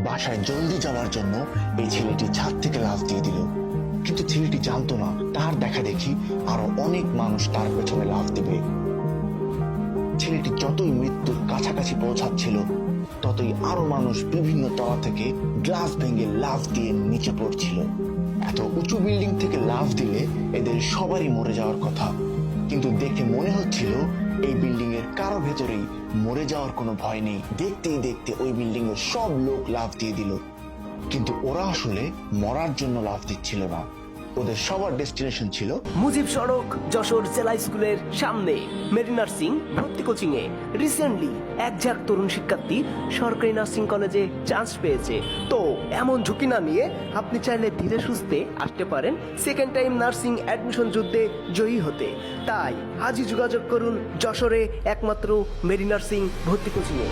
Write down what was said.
বাসায় জলদি যাওয়ার জন্য এই ছেলেটি ছাদ থেকে লাফ দিয়ে দিল, কিন্তু ছেলেটি জানতো না তার দেখা দেখি আরো অনেক মানুষ তার পেছনে লাফ দিবে। ছেলেটি যতই মৃত্যুর কাছাকাছি পৌঁছাচ্ছিল ততই আরো মানুষ বিভিন্ন তলা থেকে গ্লাস ভেঙে লাফ দিয়ে নিচে পড়ছিল। এত উঁচু বিল্ডিং থেকে লাফ দিলে এদের সবারই মরে যাওয়ার কথা, কিন্তু দেখে মনে হচ্ছিল এই বিল্ডিং এর কারো ভেতরেই মরে যাওয়ার কোনো ভয় নেই। দেখতেই দেখতে ওই বিল্ডিং এর সব লোক লাফ দিয়ে দিল, কিন্তু ওরা আসলে মরার জন্য লাফ দিচ্ছিল না, ওদের সবার ডেস্টিনেশন ছিল মুজিব সড়ক যশোর জেলা স্কুলের সামনে মেরি নার্সিং ভর্তি কোচিং এ রিসেন্টলি এক ঝাঁক তরুণ শিক্ষার্থী সরকারি নার্সিং কলেজে চান্স পেয়েছে। তো এমন ঝুঁকি না নিয়ে আপনি চাইলে ধীরে সুস্থে আসতে পারেন সেকেন্ড টাইম নার্সিং অ্যাডমিশন যুদ্ধে জয়ী হতে। তাই আজই যোগাযোগ করুন যশোরে একমাত্র মেরি নার্সিং ভর্তি কোচিং এ।